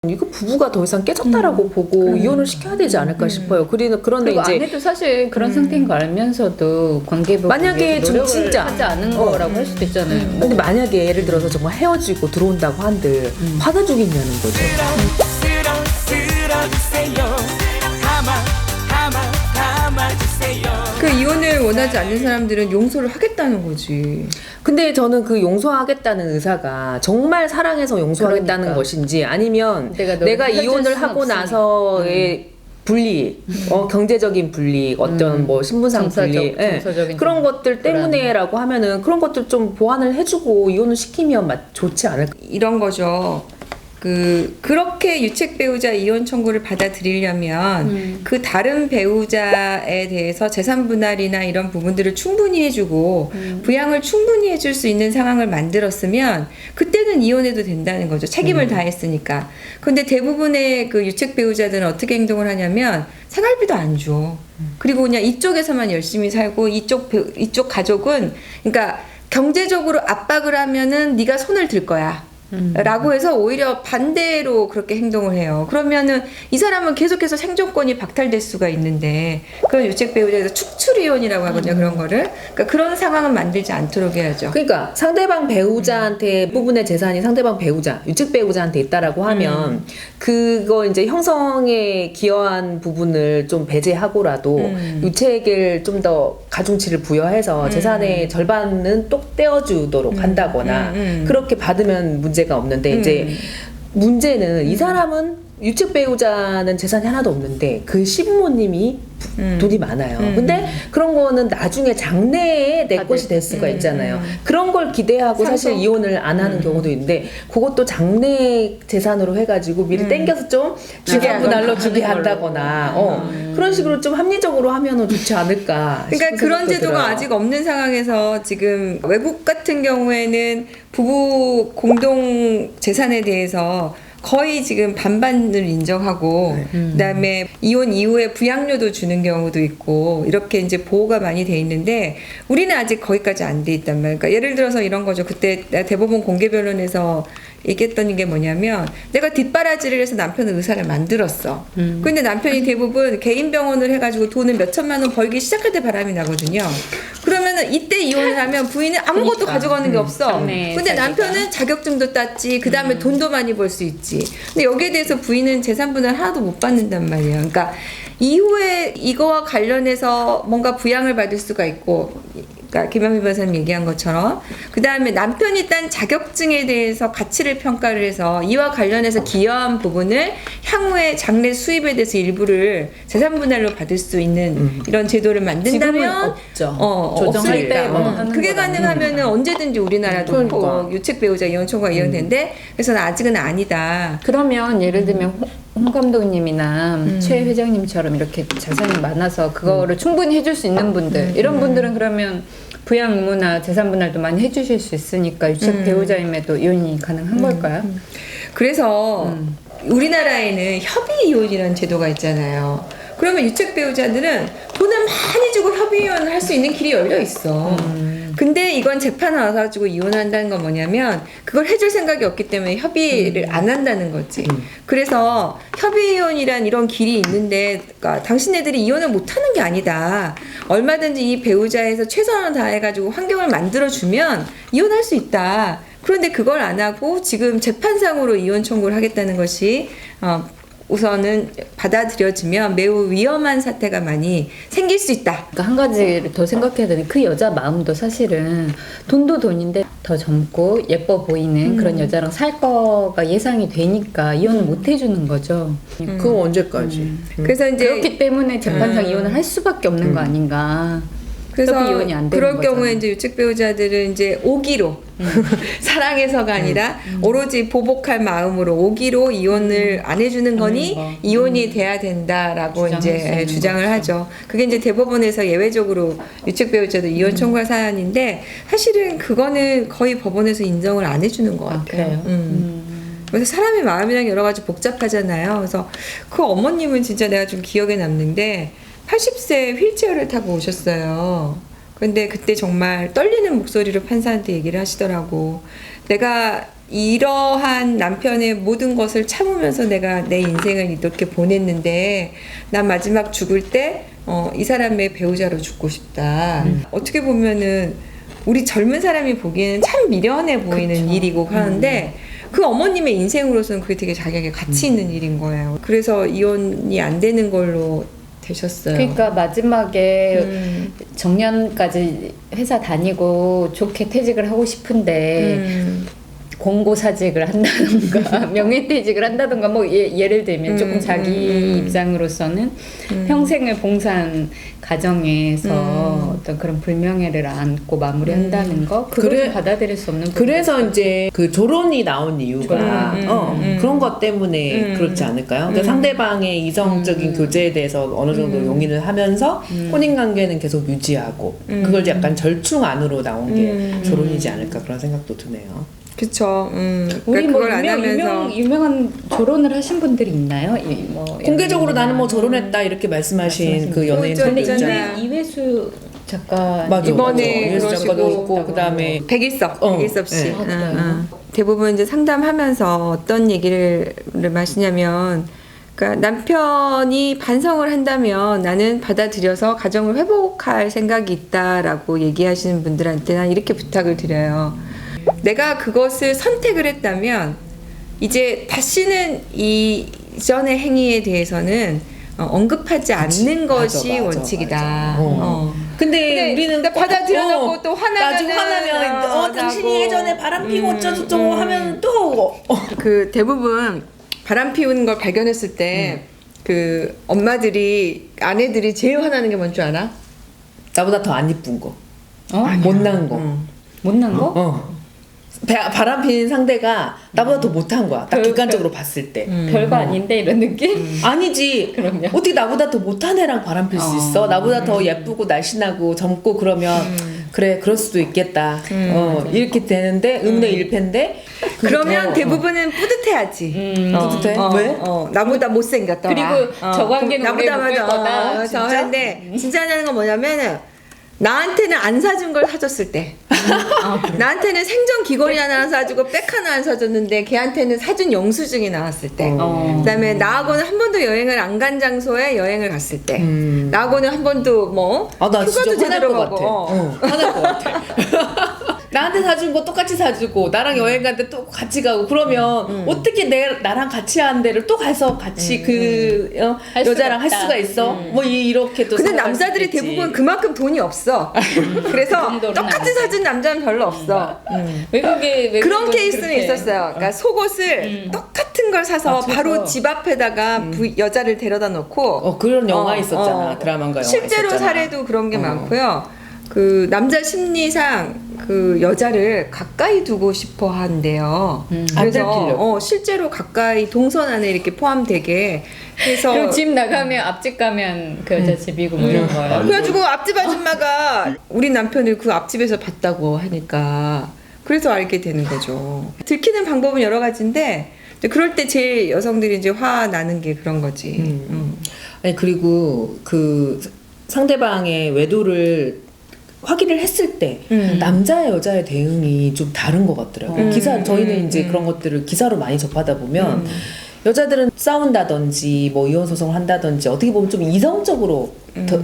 이거 부부가 더 이상 깨졌다라고 보고 이혼을 시켜야 되지 않을까 싶어요. 그런데 이제 아내도 사실 그런 상태인 거 알면서도 관계부 만약에 좀 진짜 하지 않은 거라고 할 수도 있잖아요. 근데 만약에 예를 들어서 정말 헤어지고 들어온다고 한들 받아주겠냐는 거죠. 그 이혼을 원하지 않는 사람들은 용서를 하겠다는 거지. 근데 저는 그 용서하겠다는 의사가 정말 사랑해서 용서하겠다는 그러니까. 것인지 아니면 내가 이혼을 하고 나서의 불이익, 경제적인 불이익, 어떤 뭐 신분상 불이익, 정서적인 그런 것들 때문에라고 하면은 그런 것들 좀 보완을 해주고 이혼을 시키면 좋지 않을까? 이런 거죠. 그렇게 유책 배우자 이혼 청구를 받아들이려면 그 다른 배우자에 대해서 재산 분할이나 이런 부분들을 충분히 해주고 부양을 충분히 해줄 수 있는 상황을 만들었으면 그때는 이혼해도 된다는 거죠. 책임을 다했으니까. 근데 대부분의 그 유책 배우자들은 어떻게 행동을 하냐면 생활비도 안 줘. 그리고 그냥 이쪽에서만 열심히 살고 이쪽 가족은 그러니까 경제적으로 압박을 하면은 네가 손을 들 거야. 라고 해서 오히려 반대로 그렇게 행동을 해요. 그러면은 이 사람은 계속해서 생존권이 박탈될 수가 있는데 그런 유책 배우자에서 축출이혼이라고 하거든요. 그런 거를. 그러니까 그런 상황은 만들지 않도록 해야죠. 그러니까 상대방 배우자한테 부분의 재산이 상대방 배우자, 유책 배우자한테 있다라고 하면 그거 이제 형성에 기여한 부분을 좀 배제하고라도 유책을 좀 더 가중치를 부여해서 재산의 절반은 똑 떼어주도록 한다거나 그렇게 받으면 문제가 없는데 이제 문제는 이 사람은 유책 배우자는 재산이 하나도 없는데 그 시부모님이 돈이 많아요. 근데 그런 거는 나중에 장래에 내 것이 될 수가 있잖아요. 그런 걸 기대하고 사실 이혼을 안 하는 경우도 있는데 그것도 장래 재산으로 해가지고 미리 땡겨서 좀 재산 분할로 주게 한다거나 그런 식으로 좀 합리적으로 하면 좋지 않을까. 그러니까 그런 제도가 들어요. 아직 없는 상황에서 지금 외국 같은 경우에는 부부 공동 재산에 대해서 거의 지금 반반을 인정하고 그다음에 이혼 이후에 부양료도 주는 경우도 있고 이렇게 이제 보호가 많이 돼 있는데 우리는 아직 거기까지 안 돼 있단 말이에요. 그러니까 예를 들어서 이런 거죠. 그때 대법원 공개변론에서 얘기했던 게 뭐냐면 내가 뒷바라지를 해서 남편은 의사를 만들었어. 근데 남편이 대부분 개인 병원을 해가지고 돈을 몇 천만 원 벌기 시작할 때 바람이 나거든요. 그러면은 이때 이혼을 하면 부인은 아무것도 가져가는 게 없어. 근데 남편은 자격증도 땄지. 그 다음에 돈도 많이 벌 수 있지. 근데 여기에 대해서 부인은 재산 분할 하나도 못 받는단 말이에요. 그러니까 이후에 이거와 관련해서 뭔가 부양을 받을 수가 있고 그러니까 김현미 변호사님 얘기한 것처럼 그 다음에 남편이 딴 자격증에 대해서 가치를 평가를 해서 이와 관련해서 기여한 부분을 향후에 장래 수입에 대해서 일부를 재산 분할로 받을 수 있는 이런 제도를 만든다면 조정할 때 그게 가능하면은 언제든지 우리나라도 유책 배우자 이혼 청구가 이혼된대. 그래서 아직은 아니다. 그러면 예를 들면 홍 감독님이나 최 회장님처럼 이렇게 재산이 많아서 그거를 충분히 해줄 수 있는 분들 이런 분들은 그러면 부양 의무나 재산 분할도 많이 해주실 수 있으니까 유책 배우자임에도 이혼이 가능한 걸까요? 그래서 우리나라에는 협의 이혼이라는 제도가 있잖아요. 그러면 유책 배우자들은 돈을 많이 주고 협의 이혼을 할 수 있는 길이 열려 있어. 근데 이건 재판에 와가지고 이혼한다는 건 뭐냐면 그걸 해줄 생각이 없기 때문에 협의를 안 한다는 거지. 그래서 협의 이혼이란 이런 길이 있는데 그러니까 당신네들이 이혼을 못하는 게 아니다. 얼마든지 이 배우자에서 최선을 다해가지고 환경을 만들어주면 이혼할 수 있다. 그런데 그걸 안 하고 지금 재판상으로 이혼 청구를 하겠다는 것이 우선은 받아들여지면 매우 위험한 사태가 많이 생길 수 있다. 그러니까 한 가지를 더 생각해야 되는 그 여자 마음도 사실은 돈도 돈인데 더 젊고 예뻐 보이는 그런 여자랑 살 거가 예상이 되니까 이혼을 못 해주는 거죠. 그거 언제까지? 그래서 이제 그렇기 때문에 재판상 이혼을 할 수밖에 없는 거 아닌가. 그래서 이혼이 안 되는 그럴 거잖아. 경우에 이제 유책 배우자들은 이제 오기로 사랑해서가 아니라 오로지 보복할 마음으로 오기로 이혼을 안 해주는 거니 이혼이 돼야 된다라고 이제 주장을 하죠. 그게 이제 대법원에서 예외적으로 유책 배우자들 이혼 청구할 사안인데 사실은 그거는 거의 법원에서 인정을 안 해주는 것 같아요. 그래서 사람의 마음이랑 여러 가지 복잡하잖아요. 그래서 그 어머님은 진짜 내가 좀 기억에 남는데 80세 휠체어를 타고 오셨어요. 근데 그때 정말 떨리는 목소리로 판사한테 얘기를 하시더라고. 내가 이러한 남편의 모든 것을 참으면서 내가 내 인생을 이렇게 보냈는데 난 마지막 죽을 때 이 사람의 배우자로 죽고 싶다. 어떻게 보면은 우리 젊은 사람이 보기에는 참 미련해 보이는 일이고 하는데 그 어머님의 인생으로서는 그게 되게 자기에게 가치 있는 일인 거예요. 그래서 이혼이 안 되는 걸로 되셨어요. 그러니까 마지막에 정년까지 회사 다니고 좋게 퇴직을 하고 싶은데 공고사직을 한다던가 명예퇴직을 한다던가 뭐 예를 들면 조금 자기 입장으로서는 평생을 봉사한 가정에서 어떤 그런 불명예를 안고 마무리한다는 거 그걸 받아들일 수 없는 그래서 이제 그 조론이 나온 이유가 그런 것 때문에 그렇지 않을까요? 그러니까 상대방의 이성적인 교제에 대해서 어느 정도 용인을 하면서 혼인관계는 계속 유지하고 그걸 약간 절충 안으로 나온 게 조론이지 않을까 그런 생각도 드네요. 그쵸. 우리 뭐 그걸 안 하면서 유명한 조론을 하신 분들이 있나요? 뭐 공개적으로 나는 뭐 결혼했다 이렇게 말씀하신 그 연예인들도 있잖아요. 이회수 작가 맞아, 이번에 맞아. 작가도 그러시고 있고 그다음에 백일섭 씨. 네. 대부분 이제 상담하면서 어떤 얘기를 마시냐면, 그러니까 남편이 반성을 한다면 나는 받아들여서 가정을 회복할 생각이 있다라고 얘기하시는 분들한테 난 이렇게 부탁을 드려요. 내가 그것을 선택을 했다면 이제 다시는 이전의 행위에 대해서는 언급하지 않는 것이 맞아, 원칙이다. 근데 우리는 받아들여놓고 또 나중에 화나면 당신이 예전에 바람 피고 어쩌고저쩌고 하면 또 그 대부분 바람 피우는 걸 발견했을 때 그 엄마들이 아내들이 제일 화나는 게 뭔 줄 알아? 나보다 더 안 이쁜 거, 못난 거, 못난 거? 바람 피는 상대가 나보다 더 못한 거야. 딱 객관적으로 봤을 때. 별거 아닌데 이런 느낌? 아니지. 그럼요. 어떻게 나보다 더 못한 애랑 바람 필 수 있어? 나보다 더 예쁘고 날씬하고 젊고 그러면 그래 그럴 수도 있겠다. 이렇게 되는데 음내 일패인데 그러면 대부분은 뿌듯해야지. 뿌듯해? 왜? 나보다 못생겼더라. 그리고 저 관계는 오래 못 갈 거다. 저 하는데 진짜 하는 건 뭐냐면은 나한테는 안 사준 걸 사줬을 때 나한테는 생전 귀걸이 하나 사주고 백 하나 안 사줬는데 걔한테는 사준 영수증이 나왔을 때 그다음에 나하고는 한 번도 여행을 안 간 장소에 여행을 갔을 때 나하고는 한 번도 뭐 나 휴가도 진짜 화날 제대로 것 가고 같아. 화날 것 같아. 나한테 사준 거 똑같이 사주고 나랑 여행 갈 때 또 같이 가고 그러면 어떻게 나랑 같이 한 데를 또 가서 같이 여자랑 할 수가 있어? 뭐 이렇게 또 근데 생각할 남자들이 수도 있지. 대부분 그만큼 돈이 없어. 그래서 똑같이 사준 남자는 별로 없어. 외국에 그런 케이스는 그렇게. 있었어요. 그러니까 속옷을 똑같은 걸 사서 맞춰서. 바로 집 앞에다가 여자를 데려다 놓고 그런 영화 있었잖아. 드라마인가 영화 실제로 있었잖아. 사례도 그런 게 많고요. 그 남자 심리상 그 여자를 가까이 두고 싶어 한대요. 안 들키려고. 그래서 실제로 가까이 동선 안에 이렇게 포함되게 해서 그리고 집 나가면 앞집 가면 그 여자 집이고 뭐 이런 거예요. 그래가지고 앞집 아줌마가 우리 남편을 그 앞집에서 봤다고 하니까 그래서 알게 되는 거죠. 들키는 방법은 여러 가지인데 그럴 때 제일 여성들이 이제 화 나는 게 그런 거지. 아니 그리고 그 상대방의 외도를 확인을 했을 때 남자의 여자의 대응이 좀 다른 것 같더라고요. 저희는 이제 그런 것들을 기사로 많이 접하다 보면 여자들은 싸운다든지 뭐 이혼 소송을 한다든지 어떻게 보면 좀 이성적으로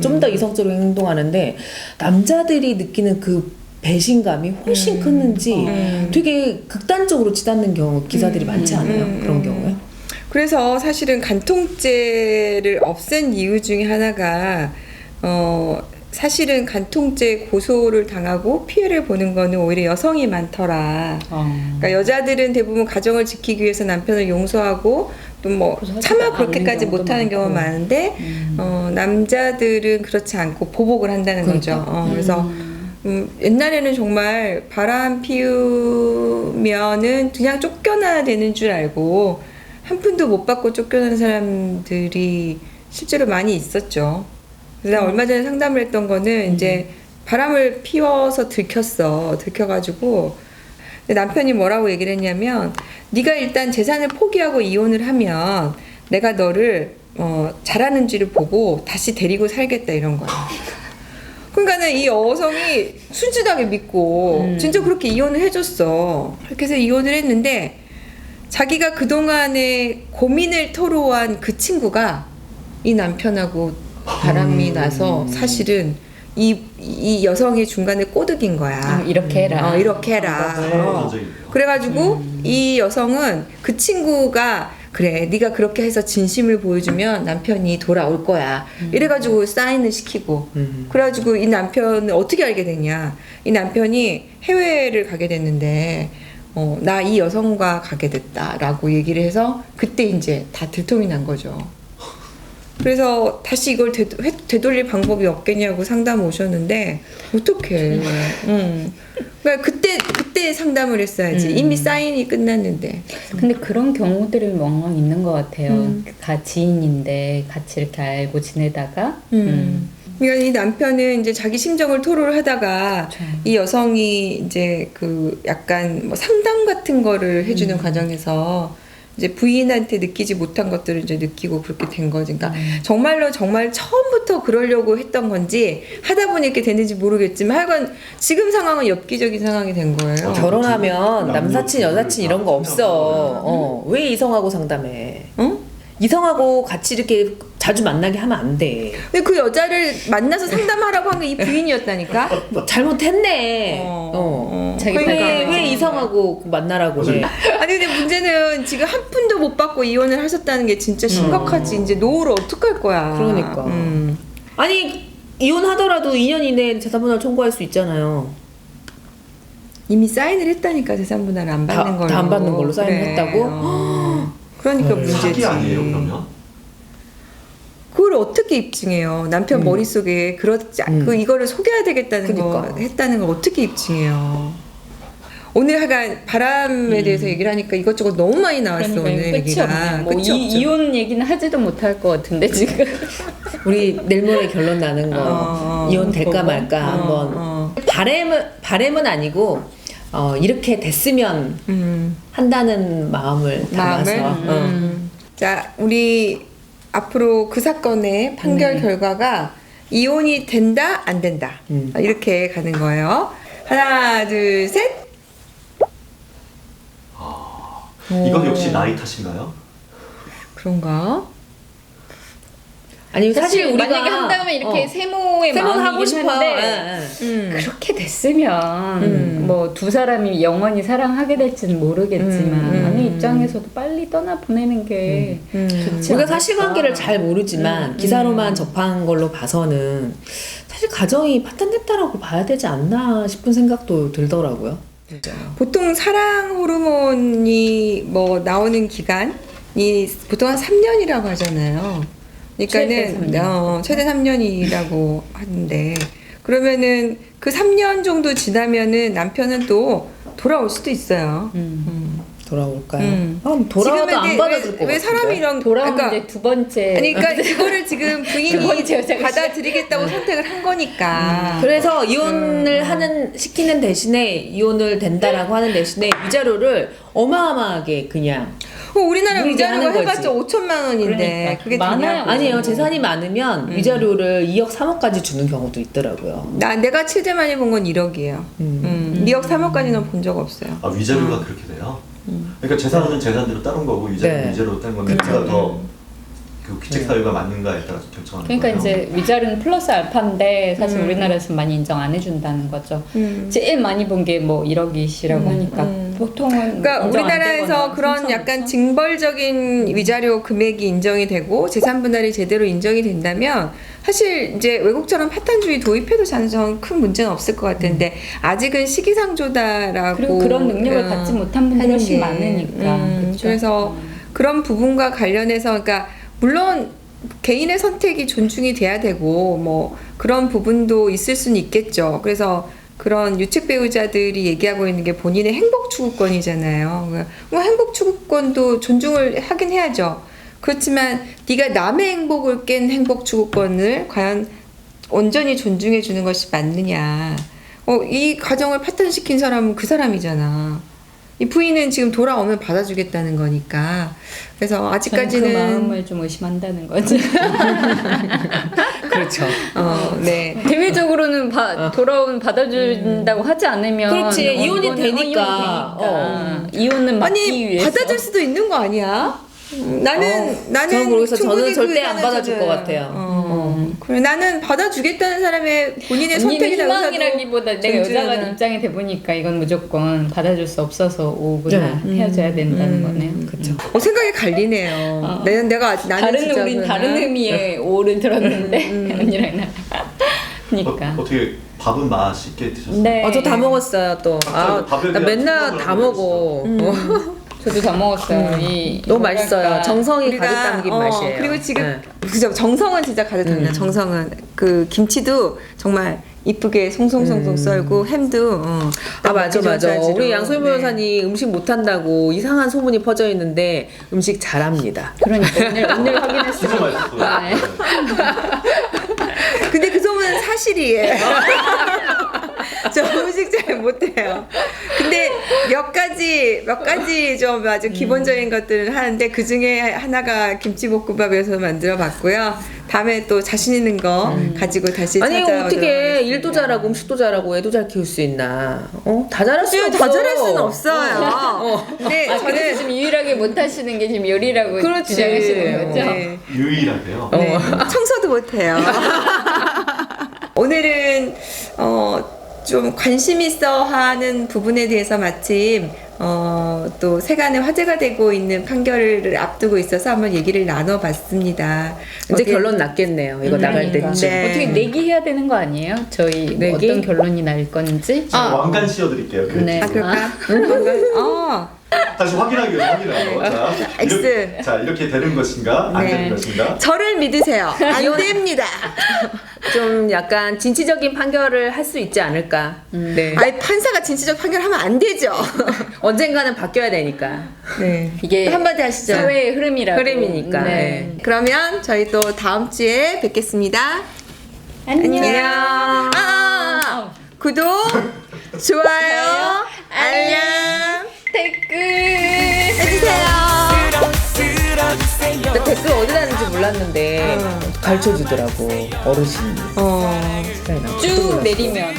좀 더 이성적으로 행동하는데 남자들이 느끼는 그 배신감이 훨씬 크는지 되게 극단적으로 치닫는 경우 기사들이 많지 않아요. 그런 경우에. 그래서 사실은 간통죄를 없앤 이유 중에 하나가 사실은 간통죄 고소를 당하고 피해를 보는 거는 오히려 여성이 많더라. 그러니까 여자들은 대부분 가정을 지키기 위해서 남편을 용서하고 또 뭐 차마 그렇게까지 못하는 경우가 많은데 남자들은 그렇지 않고 보복을 한다는 거죠. 그래서 옛날에는 정말 바람 피우면은 그냥 쫓겨나야 되는 줄 알고 한 푼도 못 받고 쫓겨나는 사람들이 실제로 많이 있었죠. 그래서 얼마 전에 상담을 했던 거는 이제 바람을 피워서 들켜가지고 근데 남편이 뭐라고 얘기를 했냐면 네가 일단 재산을 포기하고 이혼을 하면 내가 너를 잘하는지를 보고 다시 데리고 살겠다 이런 거야. 그러니까는 이 여성이 순진하게 믿고 진짜 그렇게 이혼을 해줬어. 그렇게 해서 이혼을 했는데 자기가 그동안의 고민을 토로한 그 친구가 이 남편하고 바람이 나서 사실은 이 여성이 중간에 꼬드긴 거야. 이렇게 해라. 이렇게 해라. 그래가지고 이 여성은 그 친구가 그래 네가 그렇게 해서 진심을 보여주면 남편이 돌아올 거야. 이래가지고 사인을 시키고 그래가지고 이 남편은 어떻게 알게 됐냐. 이 남편이 해외를 가게 됐는데 나 이 여성과 가게 됐다라고 얘기를 해서 그때 이제 다 들통이 난 거죠. 그래서 다시 이걸 되돌릴 방법이 없겠냐고 상담 오셨는데 어떡해. 그러니까 그때 상담을 했어야지. 이미 사인이 끝났는데. 근데 그런 경우들이 멍멍 있는 것 같아요. 지인인데 같이 이렇게 알고 지내다가 그러니까 이 남편은 이제 자기 심정을 토로를 하다가 이 여성이 이제 그 약간 뭐 상담 같은 거를 해주는 과정에서 이제 부인한테 느끼지 못한 것들을 이제 느끼고 그렇게 된 거지. 그러니까 정말 처음부터 그러려고 했던 건지 하다 보니 이렇게 됐는지 모르겠지만 하여간 지금 상황은 엽기적인 상황이 된 거예요. 결혼하면 남사친 여사친 이런 거 없어. 왜 이성하고 상담해? 이성하고 같이 이렇게 자주 만나게 하면 안 돼. 근데 그 여자를 만나서 상담하라고 한 게 이 부인이었다니까? 잘못했네. 왜 이성하고 만나라고 해? 아니 근데 문제는 지금 한 푼도 못 받고 이혼을 하셨다는 게 진짜 심각하지. 이제 노후를 어떡할 거야. 그러니까. 아니 이혼하더라도 2년 이내에 재산분할 청구할 수 있잖아요. 이미 사인을 했다니까. 재산분할을 안 받는 걸로. 다 안 받는 걸로 사인을 했다고? 그러니까 문제지. 사기 아니에요 그러면? 그걸 어떻게 입증해요? 남편 머릿속에 이거를 속여야 되겠다는 거 했다는 걸 어떻게 입증해요? 오늘 하여간 바람에 대해서 얘기를 하니까 이것저것 너무 많이 나왔어. 오늘 끝이 얘기가. 없네. 뭐 끝이 없죠. 이혼 얘기는 하지도 못할 것 같은데 지금. 우리 내일 모레 결론 나는 거 이혼 될까 말까 한번 바램은 아니고 이렇게 됐으면 한다는 마음을 담아서 자 우리 앞으로 그 사건의 판결 결과가 이혼이 된다 안 된다 이렇게 가는 거예요. 하나 둘 셋. 이건 역시 나이 탓인가요? 그런가? 아니 사실 우리가 만약에 한다면 이렇게 세모의 세모는 하고 마음이긴 싶어요. 한데 그렇게 됐으면 뭐 두 사람이 영원히 사랑하게 될지는 모르겠지만 아내 입장에서도 빨리 떠나 보내는 게 좋지 우리가 않을까. 사실관계를 잘 모르지만 기사로만 접한 걸로 봐서는 사실 가정이 파탄됐다라고 봐야 되지 않나 싶은 생각도 들더라고요. 보통 사랑 호르몬이 뭐 나오는 기간이 보통 한 3년이라고 하잖아요. 그러니까는 최대 3년이라고 하는데 그러면은 그 3년 정도 지나면은 남편은 또 돌아올 수도 있어요. 돌아올까요? 돌아와도 안 받아줄 것 같은데. 왜 사람이 이런 돌아오는 그러니까, 이제 두 번째. 그러니까 이거를 지금 부인이 두 번째 여자가 받아들이겠다고 선택을 한 거니까. 그래서 이혼을 시키는 대신에 이혼을 된다라고 하는 대신에 위자료를 어마어마하게 그냥 우리나라 물게 위자료가 하는 해봤자 거지. 5천만 원인데 그러니까. 그게 많아요. 되냐고. 아니에요. 재산이 많으면 위자료를 2억 3억까지 주는 경우도 있더라고요. 내가 최대 많이 본 건 1억이에요. 2억 3억까지는 본 적 없어요. 아 위자료가 그렇게 돼요? 그러니까 재산은 재산대로 따른 거고 위자료는 네. 위자료로 따른 건데 누가 더 그 귀책 사유가 맞는가에 따라서 결정하는 그러니까 거예요. 이제 위자료는 플러스 알파인데 사실 우리나라에서 많이 인정 안 해준다는 거죠. 제일 많이 본 게 뭐 1억이시라고 하니까 보통은 그러니까 인정 안 우리나라에서 되거나 그런 삼천, 약간 오천. 징벌적인 위자료 금액이 인정이 되고 재산 분할이 제대로 인정이 된다면 사실 이제 외국처럼 파탄주의 도입해도 저는 큰 문제는 없을 것 같은데 아직은 시기상조다라고 그리고 그런 능력을 갖지 못한 분들이 하는 훨씬 게. 많으니까. 그렇죠? 그래서 그런 부분과 관련해서 그러니까 물론 개인의 선택이 존중이 돼야 되고 뭐 그런 부분도 있을 수는 있겠죠. 그래서 그런 유책 배우자들이 얘기하고 있는 게 본인의 행복 추구권이잖아요. 뭐 행복 추구권도 존중을 하긴 해야죠. 그렇지만 네가 남의 행복을 깬 행복 추구권을 과연 온전히 존중해 주는 것이 맞느냐. 이 가정을 파탄시킨 사람은 그 사람이잖아. 이 부인은 지금 돌아오면 받아주겠다는 거니까. 그래서 저는 아직까지는 그 마음을 좀 의심한다는 거지. 그렇죠. 네. 대외적으로는 받아준다고 하지 않으면 그렇지. 이혼이 이거는 되니까. 이혼은 막기 아니 위해서 받아줄 수도 있는 거 아니야? 나는 저는 모르겠어요. 저는 충분히 절대 그 안 받아줄 것 의사는 같아요. 그래 나는 받아주겠다는 사람의 본인의 언니는 선택이나 희망이라기보다 내가 여자가 존중하는- 입장이 돼 보니까 이건 무조건 받아줄 수 없어서 오구나 헤어져야 된다는 거네요. 그렇죠. 생각이 갈리네요. 나는 다른 진짜 우린 그러나? 다른 의미의 오를 들었는데 언니랑 나. 그러니까. 어떻게 밥은 맛있게 드셨어요? 네. 저 다 먹었어요 또. 밥에 나 대한 맨날 생각을 다 하고 먹어. 저도 다 먹었어요. 너무 맛있어요. 뭐랄까. 정성이 가득 담긴 맛이에요. 그리고 지금 네. 그죠 정성은 진짜 가득 담니다. 정성은 그 김치도 정말 이쁘게 송송송송 썰고 햄도 아 맞아 먹기 좋은 맞아. 사이즈로. 우리 양소희 네. 변호사님 음식 못한다고 이상한 소문이 퍼져 있는데 음식 잘합니다. 그러니까 오늘 진짜 확인했어요. 맛있었어요. 네. 근데 그 소문은 사실이에요. 저 음식 잘 못해요. 근데 몇 가지 좀 아주 기본적인 것들을 하는데 그 중에 하나가 김치볶음밥에서 만들어 봤고요. 다음에 또 자신 있는 거 가지고 다시 아니 찾아오도록 어떻게 하겠습니다. 일도 잘하고 음식도 잘하고 애도 잘 키울 수 있나? 다 잘할 수 없어. 다 잘할 수는 없어요. 근데 그래서 저는 지금 유일하게 못 하시는 게 지금 요리라고 그렇지. 주장하시는 거죠? 네. 유일하게요. 네. 청소도 못해요. 오늘은 좀 관심 있어 하는 부분에 대해서 마침 또 세간에 화제가 되고 있는 판결을 앞두고 있어서 한번 얘기를 나눠봤습니다. 이제 어떻게- 결론 났겠네요. 이거 나갈 그러니까. 때쯤. 네. 어떻게 내기해야 되는 거 아니에요? 저희 뭐 내기? 어떤 결론이 날 건지. 왕관 씌워드릴게요. 네. 아 그럴까? 다시 확인하기 위해서 확인하고. 자, X. 이렇게 되는 것인가? 안 네. 되는 것인가? 저를 믿으세요. 안 됩니다. 좀 약간 진취적인 판결을 할 수 있지 않을까. 네. 아니 판사가 진취적 판결하면 안 되죠. 언젠가는 바뀌어야 되니까. 네. 이게 한마디 하시죠. 사회의 흐름이라고. 흐름이니까. 네. 그러면 저희 또 다음 주에 뵙겠습니다. 안녕. 구독, 좋아요, 알람 댓글. 해주세요. 나 댓글 어디 다는지 몰랐는데 가르쳐 주더라고. 어르신이. 어. 세상에 나 쭉 내리면